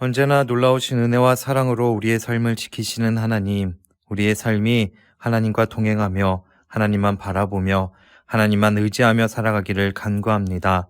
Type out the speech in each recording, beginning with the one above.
언제나 놀라우신 은혜와 사랑으로 우리의 삶을 지키시는 하나님, 우리의 삶이 하나님과 동행하며 하나님만 바라보며 하나님만 의지하며 살아가기를 간구합니다.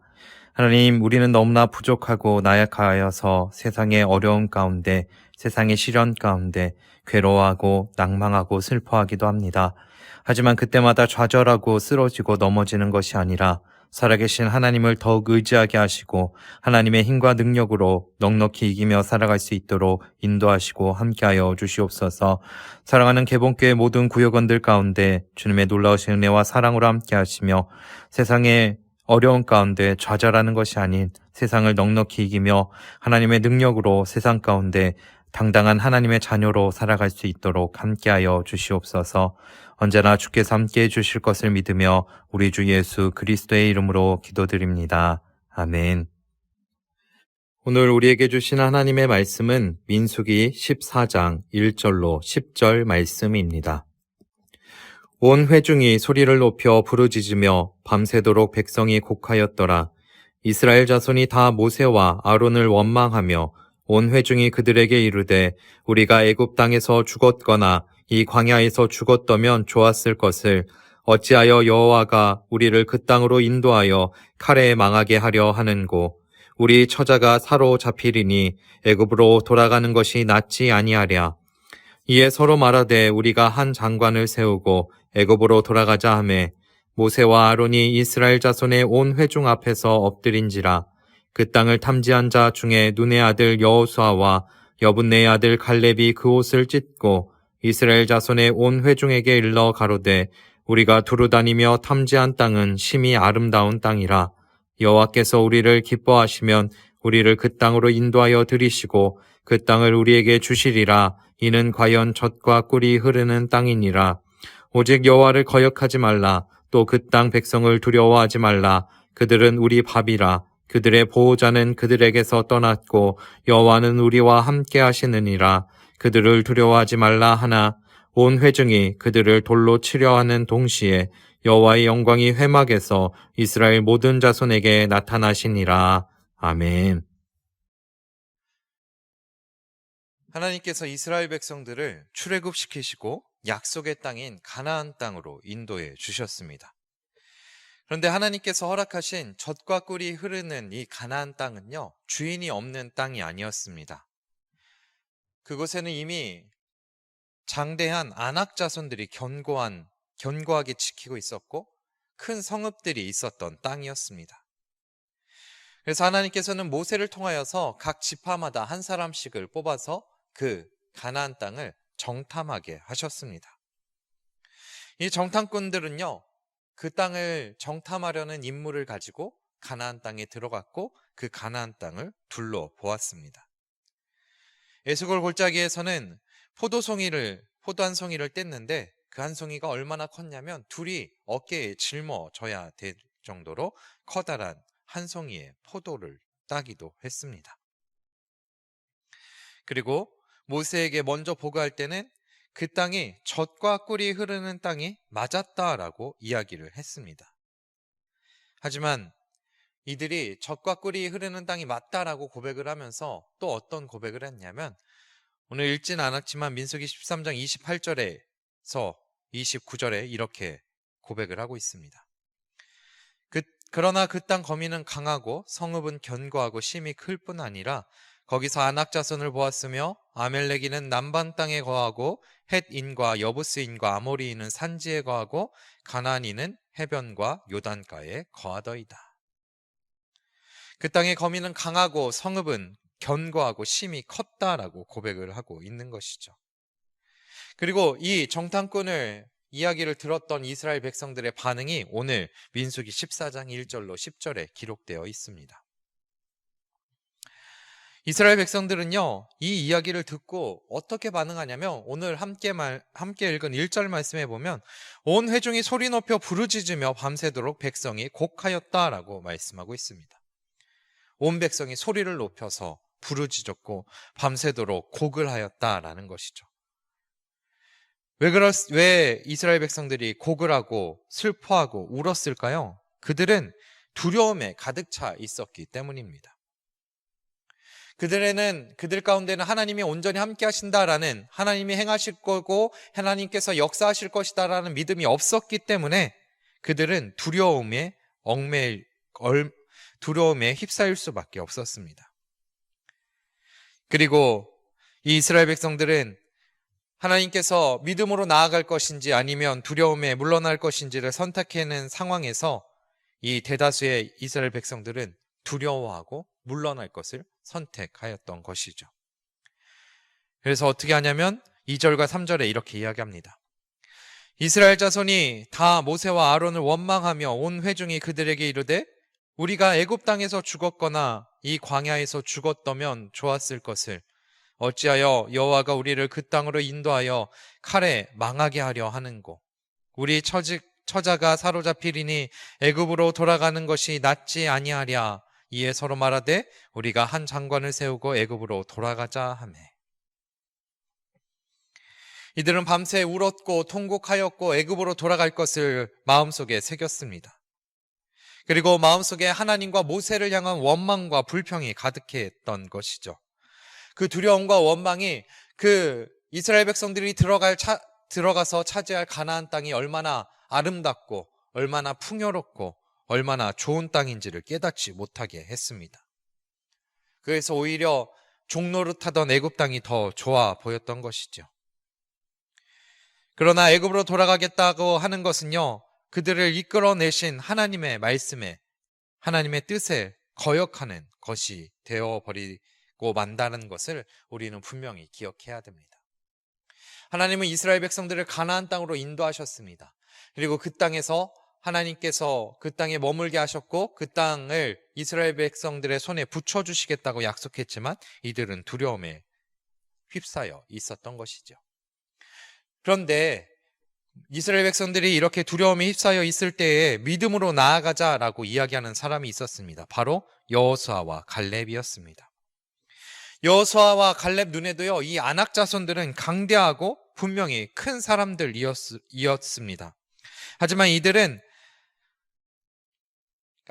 하나님, 우리는 너무나 부족하고 나약하여서 세상의 어려움 가운데, 세상의 시련 가운데 괴로워하고 낭망하고 슬퍼하기도 합니다. 하지만 그때마다 좌절하고 쓰러지고 넘어지는 것이 아니라 살아계신 하나님을 더욱 의지하게 하시고 하나님의 힘과 능력으로 넉넉히 이기며 살아갈 수 있도록 인도하시고 함께하여 주시옵소서. 사랑하는 개봉교회 모든 구역원들 가운데 주님의 놀라우신 은혜와 사랑으로 함께하시며 세상의 어려운 가운데 좌절하는 것이 아닌 세상을 넉넉히 이기며 하나님의 능력으로 세상 가운데 당당한 하나님의 자녀로 살아갈 수 있도록 함께하여 주시옵소서. 언제나 주께서 함께해 주실 것을 믿으며 우리 주 예수 그리스도의 이름으로 기도드립니다. 아멘. 오늘 우리에게 주신 하나님의 말씀은 민수기 14장 1절로 10절 말씀입니다. 온 회중이 소리를 높여 부르짖으며 밤새도록 백성이 곡하였더라. 이스라엘 자손이 다 모세와 아론을 원망하며 온 회중이 그들에게 이르되 우리가 애굽 땅에서 죽었거나 이 광야에서 죽었더면 좋았을 것을 어찌하여 여호와가 우리를 그 땅으로 인도하여 칼에 망하게 하려 하는고 우리 처자가 사로잡히리니 애굽으로 돌아가는 것이 낫지 아니하랴. 이에 서로 말하되 우리가 한 장관을 세우고 애굽으로 돌아가자 하매 모세와 아론이 이스라엘 자손의 온 회중 앞에서 엎드린지라. 그 땅을 탐지한 자 중에 눈의 아들 여호수아와 여분네의 아들 갈렙이 그 옷을 찢고 이스라엘 자손의 온 회중에게 일러 가로되 우리가 두루다니며 탐지한 땅은 심히 아름다운 땅이라. 여호와께서 우리를 기뻐하시면 우리를 그 땅으로 인도하여 들이시고 그 땅을 우리에게 주시리라. 이는 과연 젖과 꿀이 흐르는 땅이니라. 오직 여호와를 거역하지 말라. 또 그 땅 백성을 두려워하지 말라. 그들은 우리 밥이라. 그들의 보호자는 그들에게서 떠났고 여호와는 우리와 함께 하시느니라. 그들을 두려워하지 말라 하나 온 회중이 그들을 돌로 치려 하는 동시에 여호와의 영광이 회막에서 이스라엘 모든 자손에게 나타나시니라. 아멘. 하나님께서 이스라엘 백성들을 출애굽시키시고 약속의 땅인 가나안 땅으로 인도해 주셨습니다. 그런데 하나님께서 허락하신 젖과 꿀이 흐르는 이 가나안 땅은요, 주인이 없는 땅이 아니었습니다. 그곳에는 이미 장대한 아낙 자손들이 견고하게 지키고 있었고 큰 성읍들이 있었던 땅이었습니다. 그래서 하나님께서는 모세를 통하여서 각 지파마다 한 사람씩을 뽑아서 그 가나안 땅을 정탐하게 하셨습니다. 이 정탐꾼들은요, 그 땅을 정탐하려는 임무를 가지고 가나안 땅에 들어갔고 그 가나안 땅을 둘러보았습니다. 에스골 골짜기에서는 포도 한 송이를 뗐는데 그 한 송이가 얼마나 컸냐면 둘이 어깨에 짊어져야 될 정도로 커다란 한 송이의 포도를 따기도 했습니다. 그리고 모세에게 먼저 보고할 때는 그 땅이 젖과 꿀이 흐르는 땅이 맞았다라고 이야기를 했습니다. 하지만 이들이 젖과 꿀이 흐르는 땅이 맞다라고 고백을 하면서 또 어떤 고백을 했냐면 오늘 읽진 않았지만 민수기 13장 28절에서 29절에 이렇게 고백을 하고 있습니다. 그러나 그 땅 거민은 강하고 성읍은 견고하고 심히 클 뿐 아니라 거기서 아낙 자손을 보았으며 아멜렉이는 남방 땅에 거하고 헷인과 여부스인과 아모리인은 산지에 거하고 가나안인은 해변과 요단가에 거하더이다. 그 땅의 거민은 강하고 성읍은 견고하고 심히 컸다라고 고백을 하고 있는 것이죠. 그리고 이 정탐꾼을 이야기를 들었던 이스라엘 백성들의 반응이 오늘 민수기 14장 1절로 10절에 기록되어 있습니다. 이스라엘 백성들은요, 이 이야기를 듣고 어떻게 반응하냐면 오늘 함께 읽은 1절 말씀에 보면 온 회중이 소리 높여 부르짖으며 밤새도록 백성이 곡하였다라고 말씀하고 있습니다. 온 백성이 소리를 높여서 부르짖었고 밤새도록 곡을 하였다라는 것이죠. 왜 이스라엘 백성들이 곡을 하고 슬퍼하고 울었을까요? 그들은 두려움에 가득 차 있었기 때문입니다. 그들 가운데는 하나님이 온전히 함께 하신다라는, 하나님이 행하실 거고 하나님께서 역사하실 것이다라는 믿음이 없었기 때문에 그들은 두려움에 휩싸일 수밖에 없었습니다. 그리고 이 이스라엘 백성들은 하나님께서 믿음으로 나아갈 것인지 아니면 두려움에 물러날 것인지를 선택하는 상황에서 이 대다수의 이스라엘 백성들은 두려워하고 물러날 것을 선택하였던 것이죠. 그래서 어떻게 하냐면 2절과 3절에 이렇게 이야기합니다. 이스라엘 자손이 다 모세와 아론을 원망하며 온 회중이 그들에게 이르되 우리가 애굽 땅에서 죽었거나 이 광야에서 죽었다면 좋았을 것을 어찌하여 여호와가 우리를 그 땅으로 인도하여 칼에 망하게 하려 하는고 우리 처자가 사로잡히리니 애굽으로 돌아가는 것이 낫지 아니하랴. 이에 서로 말하되 우리가 한 장관을 세우고 애굽으로 돌아가자 하매. 이들은 밤새 울었고 통곡하였고 애굽으로 돌아갈 것을 마음속에 새겼습니다. 그리고 마음속에 하나님과 모세를 향한 원망과 불평이 가득했던 것이죠. 그 두려움과 원망이 그 이스라엘 백성들이 들어가서 차지할 가나안 땅이 얼마나 아름답고 얼마나 풍요롭고 얼마나 좋은 땅인지를 깨닫지 못하게 했습니다. 그래서 오히려 종노릇하던 애굽 땅이 더 좋아 보였던 것이죠. 그러나 애굽으로 돌아가겠다고 하는 것은요, 그들을 이끌어내신 하나님의 말씀에, 하나님의 뜻에 거역하는 것이 되어버리고 만다는 것을 우리는 분명히 기억해야 됩니다. 하나님은 이스라엘 백성들을 가나안 땅으로 인도하셨습니다. 그리고 그 땅에서 하나님께서 그 땅에 머물게 하셨고 그 땅을 이스라엘 백성들의 손에 붙여주시겠다고 약속했지만 이들은 두려움에 휩싸여 있었던 것이죠. 그런데 이스라엘 백성들이 이렇게 두려움에 휩싸여 있을 때에 믿음으로 나아가자라고 이야기하는 사람이 있었습니다. 바로 여호수아와 갈렙이었습니다. 여호수아와 갈렙 눈에도요, 이 아낙 자손들은 강대하고 분명히 큰 사람들이었습니다. 하지만 이들은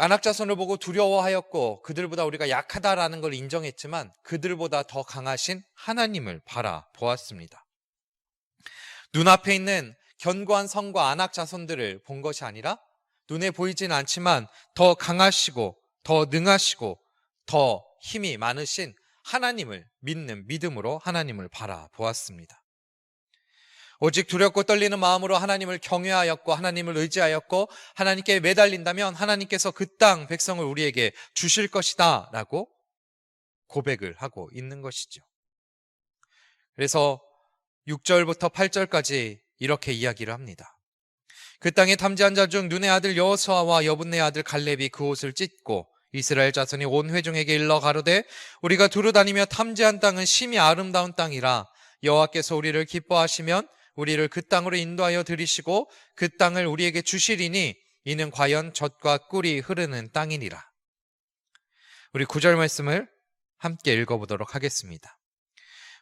아낙 자손을 보고 두려워하였고 그들보다 우리가 약하다라는 걸 인정했지만 그들보다 더 강하신 하나님을 바라보았습니다. 눈앞에 있는 견고한 성과 아낙 자손들을 본 것이 아니라 눈에 보이진 않지만 더 강하시고 더 능하시고 더 힘이 많으신 하나님을 믿는 믿음으로 하나님을 바라보았습니다. 오직 두렵고 떨리는 마음으로 하나님을 경외하였고 하나님을 의지하였고 하나님께 매달린다면 하나님께서 그 땅 백성을 우리에게 주실 것이다 라고 고백을 하고 있는 것이죠. 그래서 6절부터 8절까지 이렇게 이야기를 합니다. 그 땅에 탐지한 자 중 눈의 아들 여호수아와 여분네 아들 갈렙이 그 옷을 찢고 이스라엘 자손이 온 회중에게 일러 가로되 우리가 두루 다니며 탐지한 땅은 심히 아름다운 땅이라 여호와께서 우리를 기뻐하시면 우리를 그 땅으로 인도하여 들이시고 그 땅을 우리에게 주시리니 이는 과연 젖과 꿀이 흐르는 땅이니라. 우리 9절 말씀을 함께 읽어보도록 하겠습니다.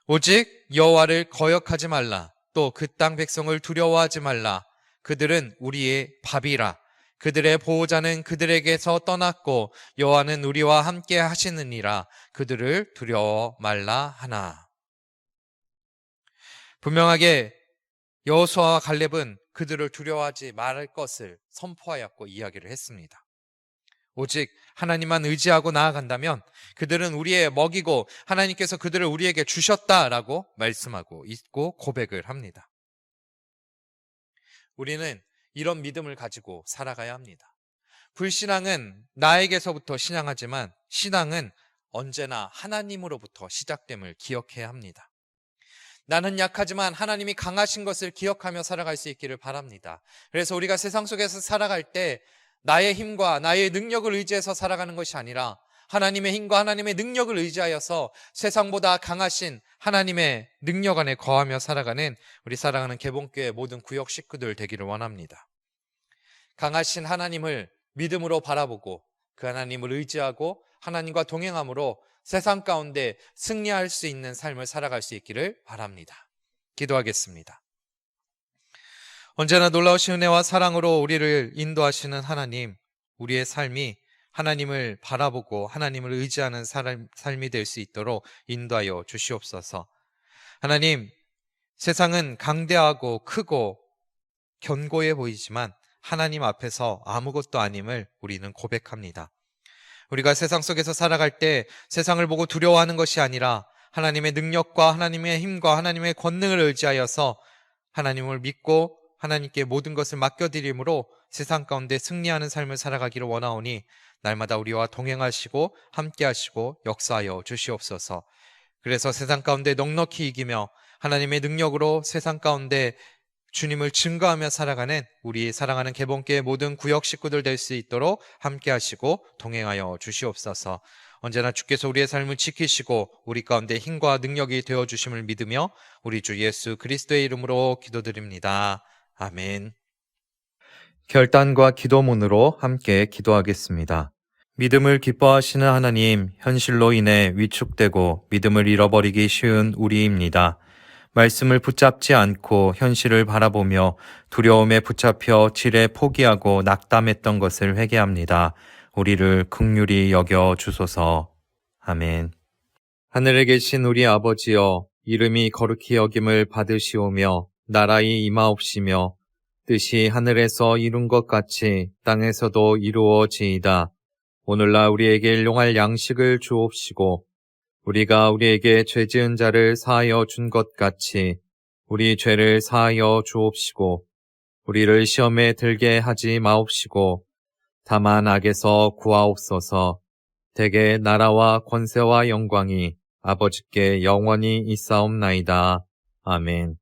오직 여호와를 거역하지 말라. 또 그 땅 백성을 두려워하지 말라. 그들은 우리의 밥이라. 그들의 보호자는 그들에게서 떠났고 여호와는 우리와 함께 하시느니라. 그들을 두려워 말라 하나. 분명하게 여호수아와 갈렙은 그들을 두려워하지 말을 것을 선포하였고 이야기를 했습니다. 오직 하나님만 의지하고 나아간다면 그들은 우리의 먹이고 하나님께서 그들을 우리에게 주셨다라고 말씀하고 있고 고백을 합니다. 우리는 이런 믿음을 가지고 살아가야 합니다. 불신앙은 나에게서부터 신앙하지만 신앙은 언제나 하나님으로부터 시작됨을 기억해야 합니다. 나는 약하지만 하나님이 강하신 것을 기억하며 살아갈 수 있기를 바랍니다. 그래서 우리가 세상 속에서 살아갈 때 나의 힘과 나의 능력을 의지해서 살아가는 것이 아니라 하나님의 힘과 하나님의 능력을 의지하여서 세상보다 강하신 하나님의 능력 안에 거하며 살아가는 우리 사랑하는 개봉교회 모든 구역 식구들 되기를 원합니다. 강하신 하나님을 믿음으로 바라보고 그 하나님을 의지하고 하나님과 동행함으로 세상 가운데 승리할 수 있는 삶을 살아갈 수 있기를 바랍니다. 기도하겠습니다. 언제나 놀라우신 은혜와 사랑으로 우리를 인도하시는 하나님, 우리의 삶이 하나님을 바라보고 하나님을 의지하는 삶이 될 수 있도록 인도하여 주시옵소서. 하나님, 세상은 강대하고 크고 견고해 보이지만 하나님 앞에서 아무것도 아님을 우리는 고백합니다. 우리가 세상 속에서 살아갈 때 세상을 보고 두려워하는 것이 아니라 하나님의 능력과 하나님의 힘과 하나님의 권능을 의지하여서 하나님을 믿고 하나님께 모든 것을 맡겨드림으로 세상 가운데 승리하는 삶을 살아가기를 원하오니 날마다 우리와 동행하시고 함께하시고 역사하여 주시옵소서. 그래서 세상 가운데 넉넉히 이기며 하나님의 능력으로 세상 가운데 주님을 증거하며 살아가는 우리 사랑하는 개봉교회 모든 구역 식구들 될 수 있도록 함께 하시고 동행하여 주시옵소서. 언제나 주께서 우리의 삶을 지키시고 우리 가운데 힘과 능력이 되어주심을 믿으며 우리 주 예수 그리스도의 이름으로 기도드립니다. 아멘. 결단과 기도문으로 함께 기도하겠습니다. 믿음을 기뻐하시는 하나님, 현실로 인해 위축되고 믿음을 잃어버리기 쉬운 우리입니다. 말씀을 붙잡지 않고 현실을 바라보며 두려움에 붙잡혀 지레 포기하고 낙담했던 것을 회개합니다. 우리를 긍휼히 여겨 주소서. 아멘. 하늘에 계신 우리 아버지여, 이름이 거룩히 여김을 받으시오며 나라의 임하옵시며 뜻이 하늘에서 이룬 것 같이 땅에서도 이루어지이다. 오늘날 우리에게 일용할 양식을 주옵시고 우리가 우리에게 죄 지은 자를 사하여 준 것 같이 우리 죄를 사하여 주옵시고 우리를 시험에 들게 하지 마옵시고 다만 악에서 구하옵소서. 대개 나라와 권세와 영광이 아버지께 영원히 있사옵나이다. 아멘.